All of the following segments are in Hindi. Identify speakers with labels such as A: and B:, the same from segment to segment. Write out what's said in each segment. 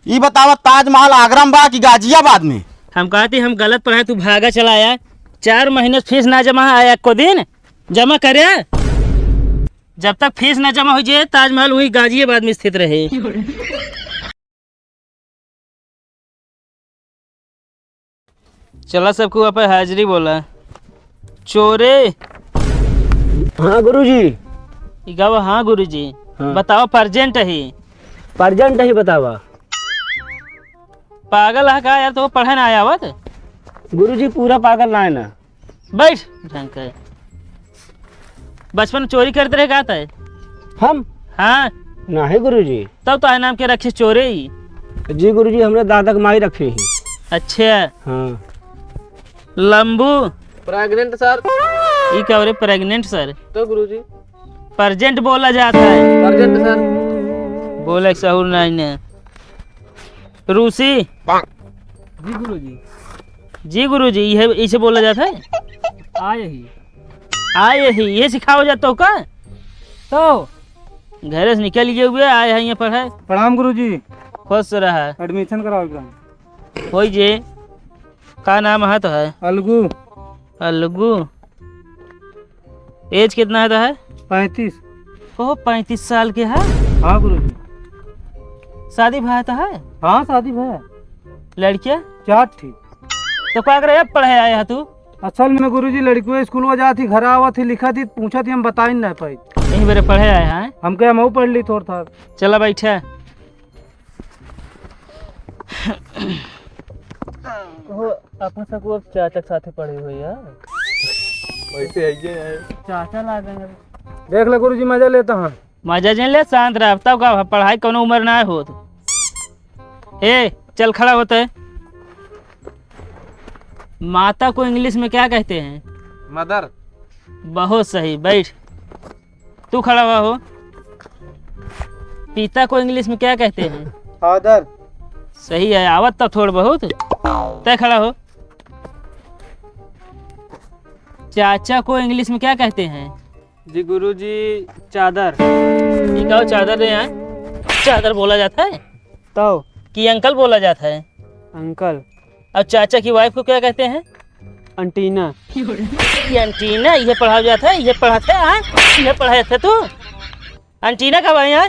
A: ये बतावा ताजमहल आगरा में बा कि गाजियाबाद में?
B: हम कहते हम गलत पढ़ाए, तू भागा चला आया। 4 महीने फीस ना जमा आया को दिन जमा करे। जब तक फीस ना जमा हो जाए ताजमहल वही गाजियाबाद में स्थित रहे। चला सबको वहाँ हाजिरी बोला। चोरे।
C: हाँ गुरुजी।
B: गावा हाँ गुरुजी।
C: हाँ।
B: बताओ परजेंट ही
C: परजेंट ही बतावा।
B: पागल है का यार, तो पढ़े ना आया हुआ।
C: गुरुजी पूरा पागल ना है ना।
B: बैठ ढंग का। बचपन में चोरी करते रहे कहता है।
C: हम
B: हाँ
C: ना है गुरुजी।
B: तब तो आए नाम के रखे चोरे ही।
C: जी गुरुजी हमने दादा के माई रखे ही।
B: अच्छा
C: हाँ।
B: लंबू।
D: Pregnant sir.
B: ये क्या हो रहे प्रेग्नेंट सर?
D: तो गुरुजी
B: परजेंट बोला जाता है।
D: Pregnant sir.
B: बोले सहूर नहीं। रूसी।
D: जी गुरुजी।
B: जी गुरुजी ये इसे बोला जाता है। आए ही ये सिखाओ जाता हो का?
D: तो
B: घर से निकल गए हुए आए हैं यहाँ पढ़ाए।
D: प्रणाम गुरुजी।
B: खुश रहा।
D: एडमिशन कराओ।
B: कोई जे का नाम है तो है?
D: अलगू।
B: अलगू। एज कितना है तो है?
D: 35।
B: ओह 35 साल के है।
D: हाँ गुरुजी।
B: शादी भाई तो है?
D: हाँ शादी भैया।
B: लड़कियाँ
D: 4 थी।
B: तो क्या करे अब पढ़े आया है तू?
D: असल में गुरुजी लड़कियों स्कूल में जाती, घर आवा थी, लिखा थी, पूछा थी, हम बता ही नहीं पाई।
B: यहीं मेरे पढ़े आए हैं।
D: हम क्या मऊ पढ़ ली थोड़ा था।
B: चला बैठा। अपन सब चाचा के साथ पढ़े हुए यार।
D: वैसे आइए
B: चाचा ला देंगे।
D: देख ले गुरुजी मजा लेता हूँ।
B: मजा जन ले शांत रह। तब का पढ़ाई कोनो उम्र ना हो। ए चल खड़ा होता है। माता को इंग्लिश में क्या कहते हैं?
D: मदर।
B: बहुत सही बैठ। तू खड़ा हुआ हो। पिता को इंग्लिश में क्या कहते हैं?
D: फादर।
B: सही है आवत तब थोड़ा बहुत। तय खड़ा हो। चाचा को इंग्लिश में क्या कहते हैं?
D: जी गुरुजी चादर।
B: ये क्या चादर है यहाँ? चादर बोला जाता है
D: तो
B: कि अंकल बोला जाता है?
D: अंकल।
B: और चाचा की वाइफ को क्या कहते हैं?
D: अंटीना।
B: ये अंटीना ये पढ़ा जाता है? ये पढ़ाते हैं? ये पढ़ाया था तू? अंटीना कब आई है?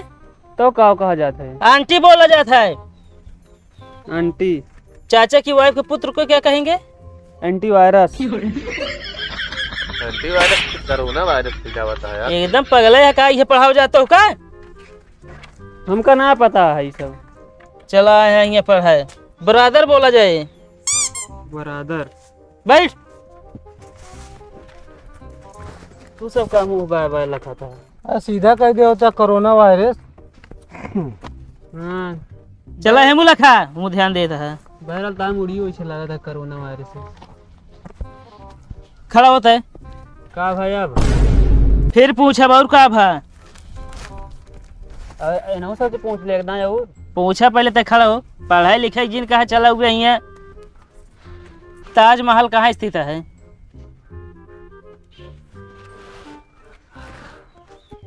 D: तो क्या कहा जाता है?
B: आंटी बोला जाता है।
D: आंटी।
B: चाचा की वाइफ के पुत्र को क्या कहेंगे?
D: एंटीवायरस।
E: एंटीवायरस कोरोना वायरस से क्या होता है यार?
B: एकदम पगला है का? ये पढ़ाओ जाता हो का?
D: हमका ना पता है ये सब।
B: चला है ये पढ़ाए। ब्रदर बोला जाए।
D: बरादर।
B: बैठ। तू सब का मुंह बाय बाय लखाता है।
D: सीधा कह दिया होता कोरोना वायरस।
B: हाँ चला है मुँह लखा मुँह ध्यान देता है।
D: बहरहाल टाइम उड़ी हुई लगा था कोरोना वायरस से।
B: खड़ा होता है।
D: का भाई अब
B: फिर पूछा और का भा?
D: एनहु सब पूछ ले ना जाऊ।
B: पूछा पहले तक खड़ा हो। पढ़ाई लिखाई जिन कहा चला हुआ है। ताजमहल कहाँ स्थित है?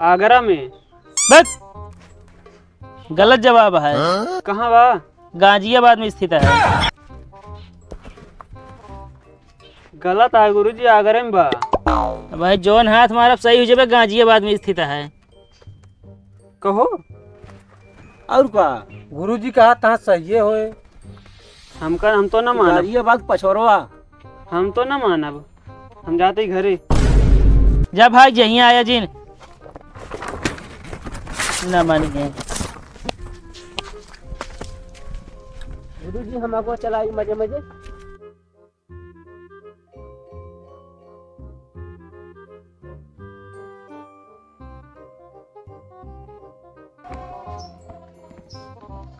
D: आगरा में।
B: बस गलत जवाब है।
D: कहाँ बा?
B: गाजियाबाद में स्थित है।
D: गलत है गुरुजी, आगरा में बा।
B: भाई जोन हाथ मारा सही हो जाए। गाजियाबाद में स्थित है।
D: कहो और का गुरुजी कहा था सही होए। हम तो ना मानब।
C: ये बात पछोरवा।
D: हम तो ना मानब। हम जाते ही घरे।
B: जब भाई यहीं आया जिन ना मान गए।
C: गुरुजी हम आपको चलाई मजे मजे।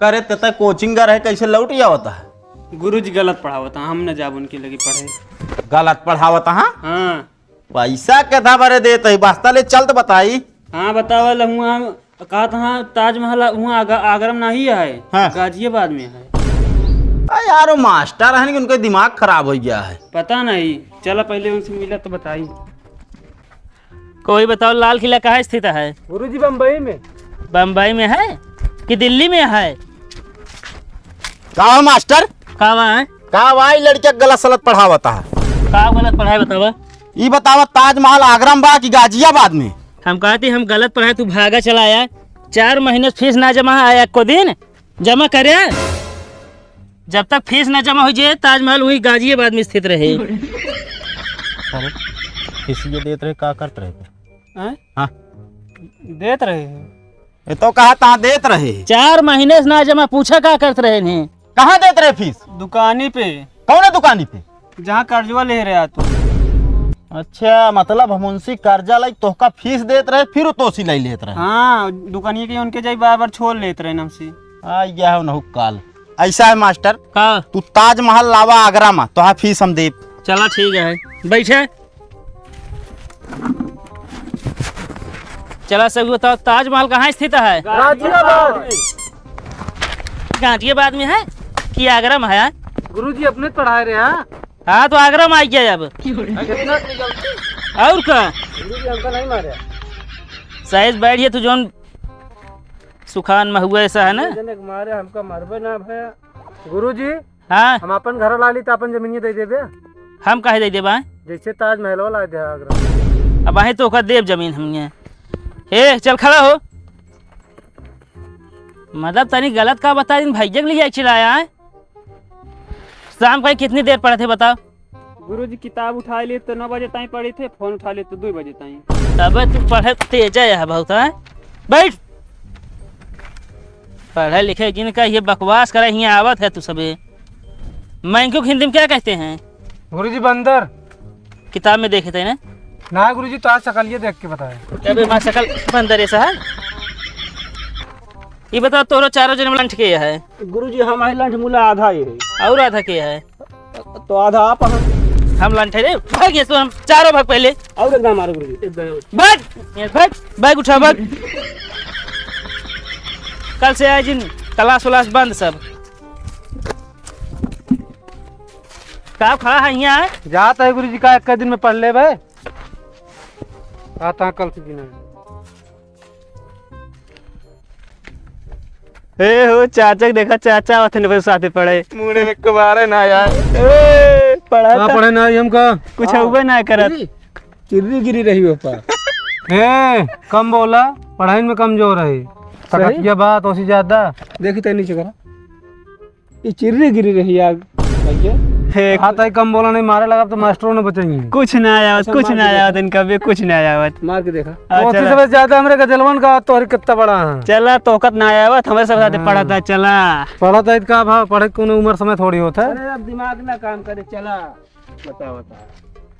A: करे तता कोचिंग रहे कैसे लौट जावता है?
D: गुरुजी गलत पढ़ावता, हम न जाब उनकी लगी पढ़े।
A: गलत पढ़ावता? हाँ
D: हाँ
A: पैसा केथा बारे देते वास्ता ले चल तो बताई।
D: हाँ बतावल हुआ कहा था ताजमहल वहाँ आगरा में नहीं है।
A: हाँ।
D: गाजियाबाद में है।
A: यार वो मास्टर है कि उनका दिमाग खराब हो गया है।
D: पता नहीं, चला पहले उनसे मिला तो बताई।
B: कोई बताओ लाल किला कहाँ स्थित है?
D: गुरुजी बम्बई में।
B: बम्बई में है कि दिल्ली में है?
A: का है मास्टर?
B: का बा है?
A: का भाई लड़के गलत सलत पढ़ावता है?
B: का गलत पढ़ाई बतावा?
A: ये बतावा ताजमहल आगरा में बा कि गाजियाबाद में?
B: हम कहते हम गलत पढ़ाए तू भागा चला आया। 4 महीने फीस ना जमा आया को दिन जमा करे। जब तक फीस ना जमा हो जाए ताजमहल वही गाजियाबाद में स्थित रहे।
A: अरे किसी ये देत रहे का करते रहे?
D: हैं?
A: हाँ
D: देत रहे हैं।
A: ये तो कहा ता देत रहे।
B: 4 महीने से ना जमा पूछा का करते रहे हैं।
A: कहाँ देत रहे फीस?
D: दुकानी पे,
A: कौन है दुकानी पे?
D: जहाँ कर्जवा ले रहा तू।
A: अच्छा मतलब मुंशी कर्जा लाई तोहका फीस देत रहे फिर तोसी लाई लेत रहे।
D: हाँ दुकानिया के उनके जाई बार बार छोड़ लेते रहे नमसी।
A: आ गया है उन्हों काल। ऐसा है मास्टर,
B: का
A: तू ताजमहल लावा आगरा में तो फीस हम दे।
B: चला ठीक है बैठे। चला सब बताओ ताजमहल कहाँ स्थित है?
D: गाजियाबाद।
B: गाजियाबाद में है कि आगरा में है?
D: गुरुजी अपने पढ़ाए रहे हैं।
B: हाँ तो आगरा में आ गया अब। और का
D: गुरुजी हमको नहीं मारे।
B: साइज बैठिए तू जोन सुखान में हुआ ऐसा है ना।
D: जने के मारे हमका मरबे ना भैया। गुरुजी
B: हाँ
D: हम अपन घर ला ली तो अपन जमीन दे देबे।
B: हम कहे दे देबा
D: जैसे ताजमहल वाला दे आगरा।
B: अब आहे तो ओकर देव जमीन हमने। ए चल खड़ा हो। मतलब तनी गलत का बता दिन भाई जग लिया चिल्लाया है। शाम का कितनी देर पढ़े थे बताओ?
D: गुरुजी किताब उठा लिए तो 9 बजे ताई पढ़ी थे, फोन उठा लिए तो 2 बजे ताई।
B: तब तू पढ़े तेज है बहुत है। बैठ। पढ़े लिखे जिनका ये बकवास करे यहाँ आवत है तू सबे। मैंको हिंदी में क्या कहते हैं?
D: गुरुजी बंदर।
B: किताब में देखे थे ना।
D: ना गुरुजी तो आज सकलिए देख के बताए।
B: क्या माँ शकल बंदर ऐसा है? ये बताओ तोरो चारों जन्म लंठ के है
C: गुरुजी हमारे लंठ मूला आधा ही है।
B: और आधा के है?
C: तो आधा आप
B: हम लंठ रे भाग ये तो हम चारों भाग पहले।
C: और एकदम मारो गुरुजी।
B: भाग बैग उठा भाग। कल से आए जिन क्लास उलास बंद सब। का खड़ा है यहाँ?
D: जाता है गुरुजी का एक दिन में पढ़ ले भाई। आता कल के दिन।
C: ए हो चाचा देखा चाचा वतन साथे पढ़े।
A: मुंडे में कुबारे ना यार।
C: पढ़ा
D: ना पढ़े ना हमका
C: कुछ हुआ ना करत। चिर्री गिरी रही हो पा।
D: ए कम बोला, पढ़ाई में कमजोर है। सकतिया बात ओसी ज्यादा।
C: देखी तो नीचे करा। ये चिर्री गिरी रही आग।
D: आता है कम बोला नहीं मारे लगा तो मास्टरों ने बचाएंगे।
C: कुछ ना आया कुछ ना आया इनका भी कुछ ना आया मार के देखा।
D: ओसी से ज्यादा हमरे गजलवन का तो कितना बड़ा है।
C: चला तोकत ना आया हमारे सब साथे पढ़ा था। चला
D: पढ़ा था इसका भाव पढ़े कोनो उम्र समय थोड़ी होता है।
C: अरे अब दिमाग ना काम करे। चला बताओ।